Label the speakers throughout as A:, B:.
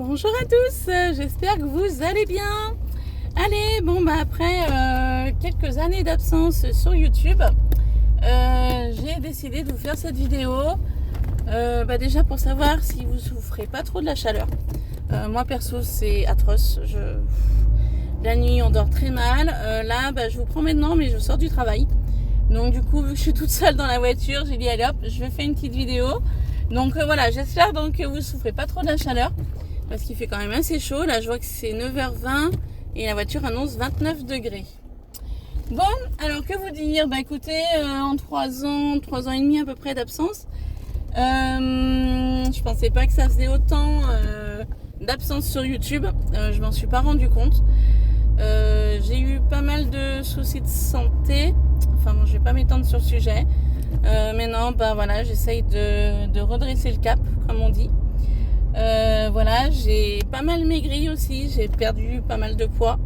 A: Bonjour à tous, j'espère que vous allez bien. Allez, après quelques années d'absence sur YouTube, j'ai décidé de vous faire cette vidéo. Déjà pour savoir si vous souffrez pas trop de la chaleur. Moi perso c'est atroce, la nuit on dort très mal. Je vous prends maintenant mais je sors du travail. Donc du coup vu que je suis toute seule dans la voiture, j'ai dit allez hop, je vais faire une petite vidéo. Donc voilà, j'espère donc que vous souffrez pas trop de la chaleur. Parce qu'il fait quand même assez chaud. Là, je vois que c'est 9h20 et la voiture annonce 29 degrés. Bon, alors que vous dire? Écoutez, en 3 ans et demi à peu près d'absence, je pensais pas que ça faisait autant d'absence sur YouTube. Je m'en suis pas rendu compte. J'ai eu pas mal de soucis de santé. Enfin, bon, je vais pas m'étendre sur le sujet. Mais non, j'essaye de redresser le cap, comme on dit. J'ai pas mal maigri aussi, j'ai perdu pas mal de poids.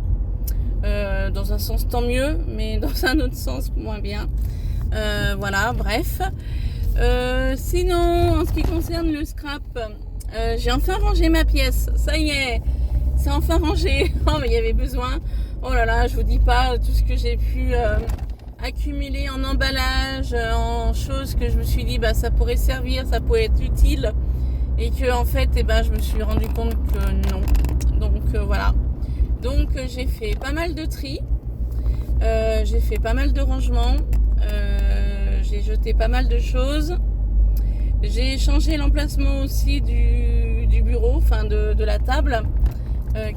A: Dans un sens tant mieux, mais dans un autre sens moins bien. Sinon, en ce qui concerne le scrap, j'ai enfin rangé ma pièce. Ça y est, c'est enfin rangé. Oh, mais il y avait besoin. Oh là là, je vous dis pas tout ce que j'ai pu accumuler en emballage, en choses que je me suis dit ça pourrait servir, ça pourrait être utile. Et que en fait, je me suis rendu compte que non. Donc voilà. Donc j'ai fait pas mal de tri. J'ai fait pas mal de rangements. J'ai jeté pas mal de choses. J'ai changé l'emplacement aussi du bureau, enfin de la table.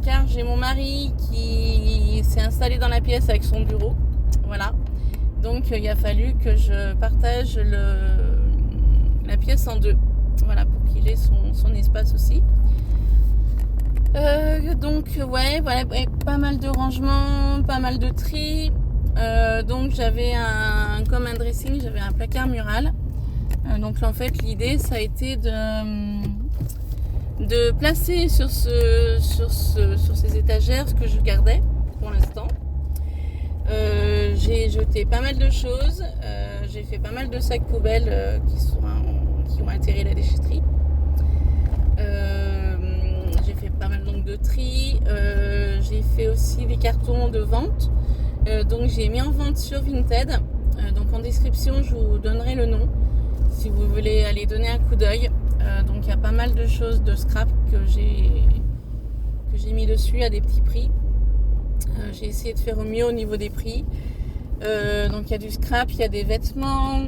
A: Car j'ai mon mari qui s'est installé dans la pièce avec son bureau. Voilà. Donc il a fallu que je partage la pièce en deux. Voilà, pour qu'il ait son espace aussi. Pas mal de rangements, pas mal de tri. Donc j'avais comme un dressing, j'avais un placard mural. Donc en fait l'idée ça a été de placer sur ces étagères ce que je gardais pour l'instant. J'ai jeté pas mal de choses. J'ai fait pas mal de sacs poubelles qui ont atterri la déchetterie. J'ai fait pas mal donc de tri. J'ai fait aussi des cartons de vente. Donc j'ai mis en vente sur Vinted. Donc en description je vous donnerai le nom si vous voulez aller donner un coup d'œil. Donc il y a pas mal de choses de scrap que j'ai mis dessus à des petits prix. J'ai essayé de faire au mieux au niveau des prix. Donc il y a du scrap, il y a des vêtements,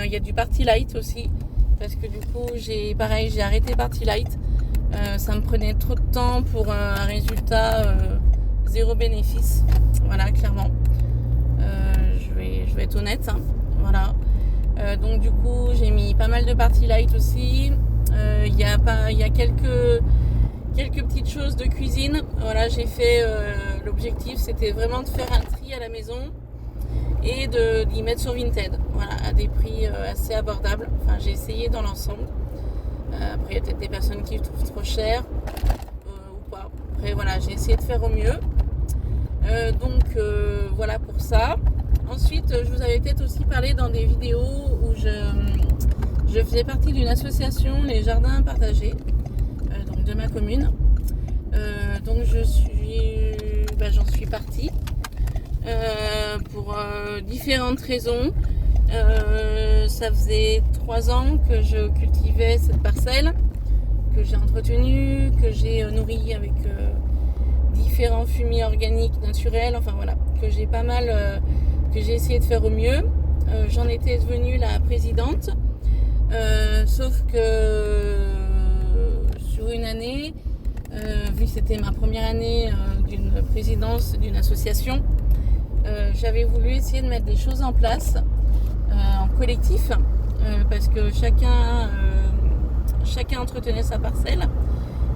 A: il y a du party light aussi. Parce que du coup j'ai arrêté Party Light. Ça me prenait trop de temps pour un résultat zéro bénéfice. Voilà, clairement. Je vais être honnête. Voilà. Donc du coup j'ai mis pas mal de Party Light aussi. Il y a quelques petites choses de cuisine. Voilà, j'ai fait l'objectif c'était vraiment de faire un tri à la maison et d'y mettre sur Vinted, voilà, à des prix assez abordables. Enfin, j'ai essayé dans l'ensemble. Après, il y a peut-être des personnes qui le trouvent trop cher ou pas. Après, voilà, j'ai essayé de faire au mieux. Voilà pour ça. Ensuite, je vous avais peut-être aussi parlé dans des vidéos où je faisais partie d'une association, les Jardins Partagés, donc de ma commune. J'en suis partie. Pour différentes raisons. Ça faisait 3 ans que je cultivais cette parcelle, que j'ai entretenue, que j'ai nourrie avec différents fumiers organiques naturels, que j'ai essayé de faire au mieux. J'en étais devenue la présidente, sauf que sur une année, vu que c'était ma première année d'une présidence d'une association, j'avais voulu essayer de mettre des choses en place en collectif parce que chacun entretenait sa parcelle,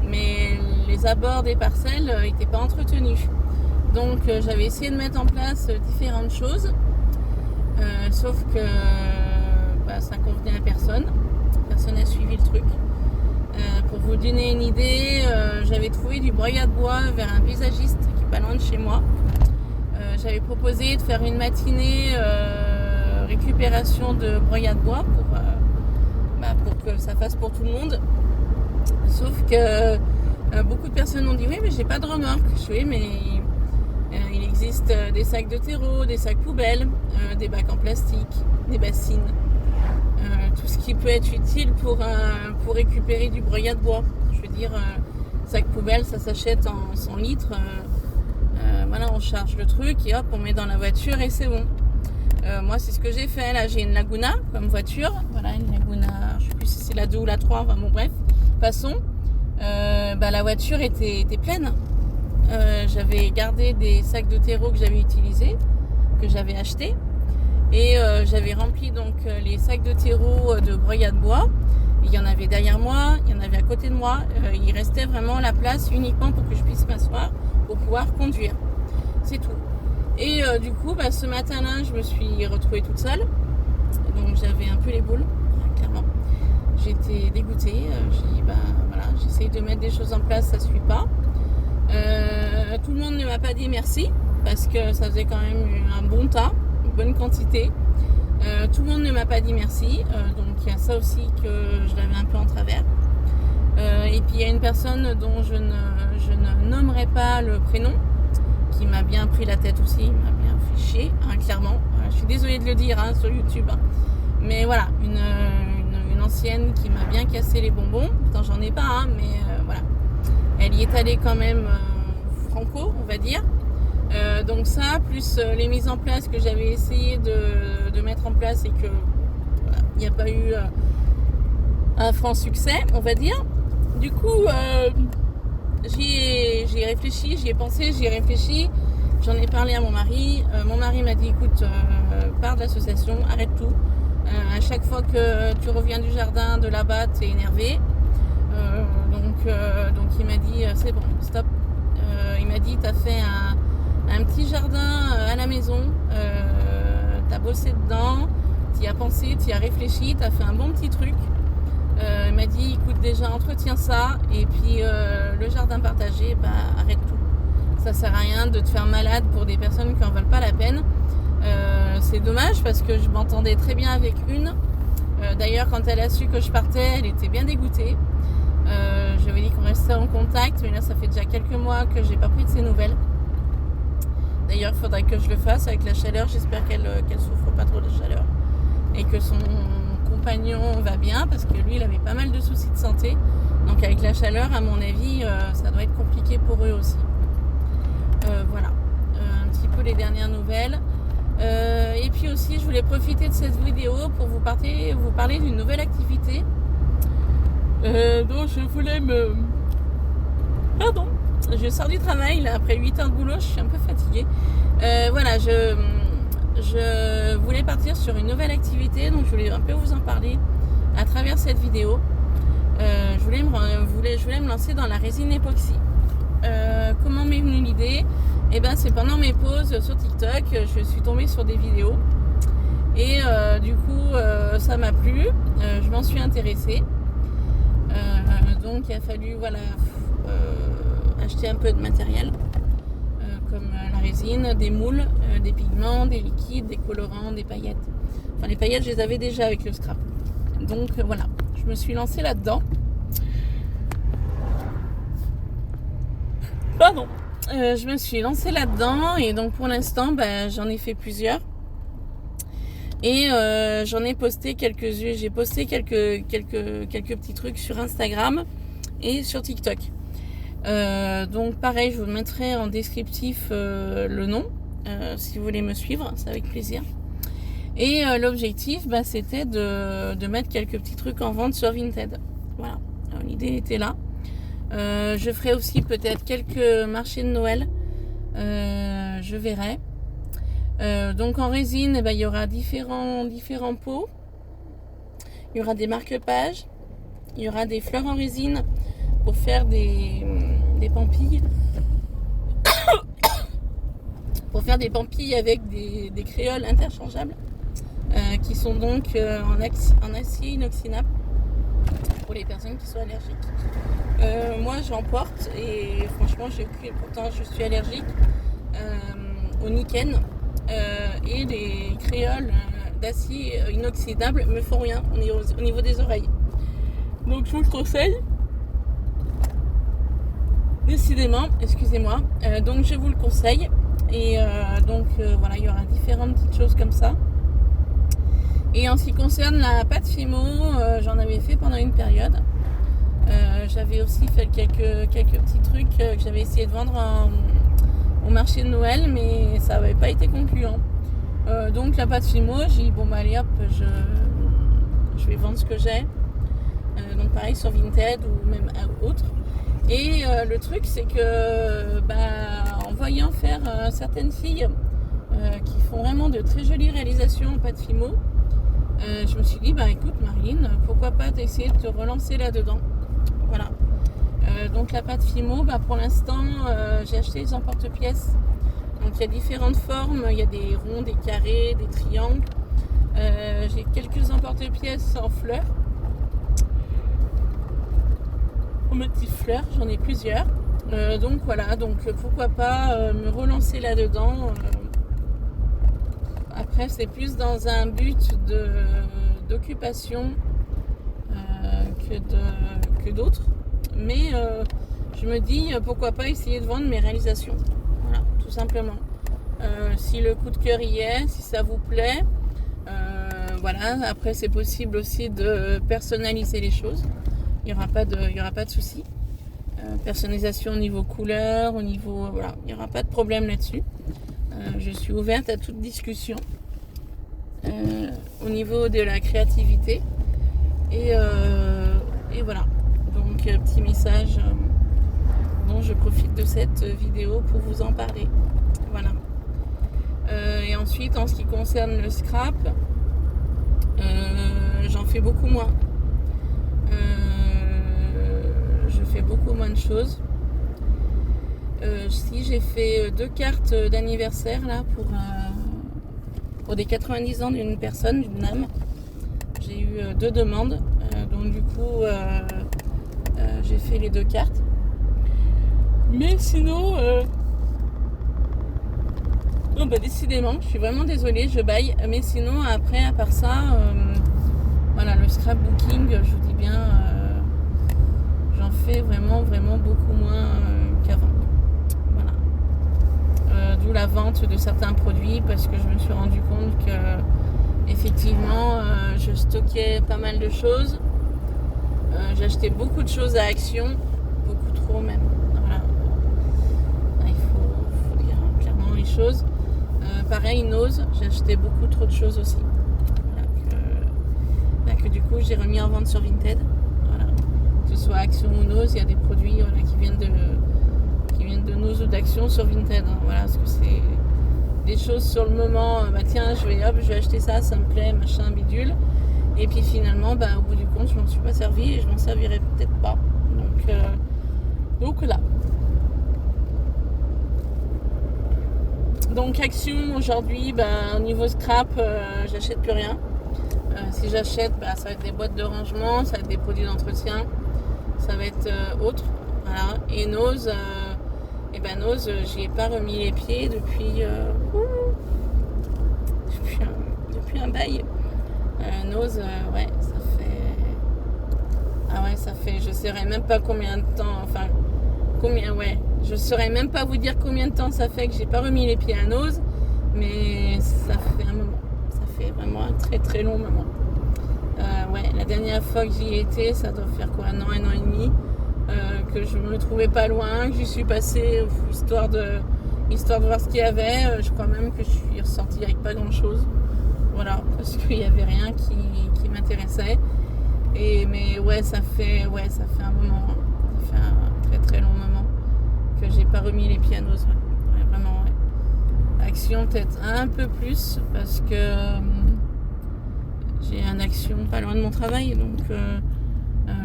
A: mais les abords des parcelles n'étaient pas entretenus. Donc j'avais essayé de mettre en place différentes choses, sauf que ça convenait à personne. Personne n'a suivi le truc. Pour vous donner une idée, j'avais trouvé du broyat de bois vers un paysagiste qui est pas loin de chez moi. J'avais proposé de faire une matinée récupération de broyat de bois pour que ça fasse pour tout le monde. Sauf que Beaucoup de personnes m'ont dit oui mais j'ai pas de remorque. Je dis oui mais il existe des sacs de terreau, des sacs poubelles, des bacs en plastique, des bassines, tout ce qui peut être utile pour récupérer du broyat de bois. Je veux dire, sac poubelle ça s'achète en 100 litres, voilà, on charge le truc et hop on met dans la voiture et c'est bon. Moi c'est ce que j'ai fait, là j'ai une Laguna comme voiture, voilà une Laguna, je sais plus si c'est la 2 ou la 3, enfin bon bref, passons. La voiture était pleine. J'avais gardé des sacs de terreau que j'avais utilisés, que j'avais achetés, et j'avais rempli donc les sacs de terreau de broyat de bois. Il y en avait derrière moi, il y en avait à côté de moi. Il restait vraiment la place uniquement pour que je puisse m'asseoir pour pouvoir conduire. C'est tout. Et du coup, ce matin-là, je me suis retrouvée toute seule. Donc j'avais un peu les boules, clairement. J'étais dégoûtée. J'ai dit, voilà, j'essaye de mettre des choses en place, ça ne suit pas. Tout le monde ne m'a pas dit merci, parce que ça faisait quand même un bon tas, une bonne quantité. Tout le monde ne m'a pas dit merci, donc il y a ça aussi que je l'avais un peu en travers. Et puis il y a une personne dont je ne nommerai pas le prénom, qui m'a bien pris la tête aussi, il m'a bien fait chier, clairement. Je suis désolée de le dire sur YouTube, mais voilà, une ancienne qui m'a bien cassé les bonbons. Pourtant j'en ai pas, mais voilà. Elle y est allée quand même franco, on va dire. Donc ça, plus les mises en place que j'avais essayé de mettre en place et que voilà, il n'y a pas eu un franc succès, on va dire. Du coup, j'y ai réfléchi, j'y ai pensé, j'y ai réfléchi. J'en ai parlé à mon mari. Mon mari m'a dit, écoute, pars de l'association, arrête tout. À chaque fois que tu reviens du jardin, de là-bas, tu es énervé. Donc il m'a dit, c'est bon, stop. Il m'a dit, tu as fait un petit jardin à la maison, tu as bossé dedans, tu y as pensé, tu y as réfléchi, tu as fait un bon petit truc. Il m'a dit, écoute, déjà entretiens ça, et puis le jardin partagé, arrête tout. Ça sert à rien de te faire malade pour des personnes qui n'en valent pas la peine. C'est dommage parce que je m'entendais très bien avec une. D'ailleurs, quand elle a su que je partais, elle était bien dégoûtée. Je lui ai dit qu'on restait en contact, mais là ça fait déjà quelques mois que j'ai pas pris de ses nouvelles. D'ailleurs, il faudrait que je le fasse avec la chaleur. J'espère qu'elle souffre pas trop de chaleur et que son compagnon va bien, parce que lui il avait pas mal de soucis de santé. Donc avec la chaleur, à mon avis, ça doit être compliqué pour eux aussi. Voilà, un petit peu les dernières nouvelles. Et puis aussi, je voulais profiter de cette vidéo pour vous parler d'une nouvelle activité. Donc je voulais je sors du travail là, après 8 heures de boulot, je suis un peu fatiguée. Voilà, je voulais partir sur une nouvelle activité, donc je voulais un peu vous en parler à travers cette vidéo. Je voulais me lancer dans la résine époxy. Comment m'est venue l'idée? C'est pendant mes pauses sur TikTok, je suis tombée sur des vidéos et du coup ça m'a plu, je m'en suis intéressée. Donc il a fallu acheter un peu de matériel comme la résine, des moules, des pigments, des liquides, des colorants, des paillettes. Enfin les paillettes je les avais déjà avec le scrap. Donc voilà, je me suis lancée là-dedans. Je me suis lancée là-dedans et donc pour l'instant j'en ai fait plusieurs. Et j'en ai posté quelques-uns. J'ai posté quelques petits trucs sur Instagram et sur TikTok. Donc pareil, je vous mettrai en descriptif le nom si vous voulez me suivre, c'est avec plaisir. Et l'objectif, c'était de mettre quelques petits trucs en vente sur Vinted. Voilà, alors, l'idée était là. Je ferai aussi peut-être quelques marchés de Noël. Je verrai. Donc en résine, il y aura différents pots. Il y aura des marque-pages. Il y aura des fleurs en résine pour faire des pampilles. Pour faire des pampilles avec des créoles interchangeables qui sont donc en acier inoxydable pour les personnes qui sont allergiques. Moi j'en porte et franchement pourtant je suis allergique au Niken. Et les créoles d'acier inoxydable me font rien au niveau des oreilles. Donc je vous le conseille. Décidément, excusez-moi. Donc je vous le conseille. Et voilà, il y aura différentes petites choses comme ça. Et en ce qui concerne la pâte Fimo, j'en avais fait pendant une période. J'avais aussi fait quelques petits trucs que j'avais essayé de vendre au marché de Noël, mais ça n'avait pas été concluant. Donc la pâte Fimo, j'ai dit bon bah allez hop, je vais vendre ce que j'ai. Donc pareil sur Vinted ou même autre. Et le truc c'est que en voyant faire certaines filles qui font vraiment de très jolies réalisations en pâte Fimo, je me suis dit écoute Marilyn, pourquoi pas essayer de te relancer là-dedans. Voilà. Donc la pâte Fimo, pour l'instant j'ai acheté les emporte-pièces. Donc il y a différentes formes, il y a des ronds, des carrés, des triangles. J'ai quelques emporte-pièces en fleurs. En motif fleurs, j'en ai plusieurs. Donc voilà, pourquoi pas me relancer là-dedans. Après c'est plus dans un but d'occupation que d'autres. Mais je me dis pourquoi pas essayer de vendre mes réalisations. Voilà, tout simplement. Si le coup de cœur y est, si ça vous plaît, voilà. Après c'est possible aussi de personnaliser les choses. Il n'y aura pas de souci. Personnalisation au niveau couleur, au niveau voilà, il n'y aura pas de problème là-dessus. Je suis ouverte à toute discussion au niveau de la créativité et voilà. Donc petit message dont je profite de cette vidéo pour vous en parler. Voilà. Et ensuite en ce qui concerne le scrap, j'en fais beaucoup moins. Je fais beaucoup moins de choses. Si j'ai fait 2 cartes d'anniversaire là pour des 90 ans d'une personne, d'une dame. J'ai eu 2 demandes, donc du coup j'ai fait les 2 cartes. Mais sinon, décidément, je suis vraiment désolée, je baille. Mais sinon, après, à part ça, voilà, le scrapbooking, je vous dis bien, j'en fais vraiment beaucoup moins qu'avant. Voilà. D'où la vente de certains produits parce que je me suis rendu compte que effectivement, je stockais pas mal de choses. J'achetais beaucoup de choses à Action, beaucoup trop même. Voilà. Il faut dire clairement les choses. Pareil, Nose, j'ai acheté beaucoup trop de choses aussi. Voilà, que du coup j'ai remis en vente sur Vinted. Voilà. Que ce soit Action ou Nose, il y a des produits qui viennent de Nose ou d'Action sur Vinted. Voilà, parce que c'est des choses sur le moment, tiens, je vais acheter ça, ça me plaît, machin, bidule. Et puis finalement, au bout du compte, je m'en suis pas servi et je m'en servirai peut-être pas. Donc là. Donc Action aujourd'hui, au niveau scrap, j'achète plus rien. Si j'achète, ça va être des boîtes de rangement, ça va être des produits d'entretien, ça va être autre. Voilà. Et Nose, Nose, j'y ai pas remis les pieds depuis un bail. Nose, ça fait, je saurais même pas combien de temps, je saurais même pas vous dire combien de temps ça fait que j'ai pas remis les pieds à Nose, mais ça fait un moment, ça fait vraiment un très très long moment. La dernière fois que j'y étais, ça doit faire un an et demi, que je me trouvais pas loin, que j'y suis passée histoire de voir ce qu'il y avait. Je crois même que je suis ressortie avec pas grand chose. Voilà, parce qu'il n'y avait rien qui m'intéressait. Mais ça fait un moment, ça fait un très très long moment que j'ai pas remis les pieds à Nose. Vraiment, Action peut-être un peu plus parce que j'ai un Action pas loin de mon travail, donc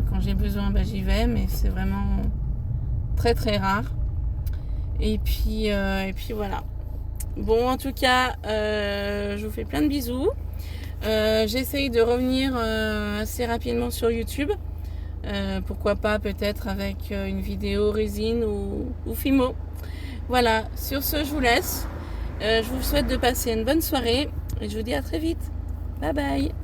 A: quand j'ai besoin, j'y vais, mais c'est vraiment très très rare. Et puis voilà. Bon, en tout cas, je vous fais plein de bisous. J'essaye de revenir assez rapidement sur YouTube. Pourquoi pas peut-être avec une vidéo résine ou Fimo. Voilà, sur ce, je vous laisse. Je vous souhaite de passer une bonne soirée et je vous dis à très vite. Bye bye.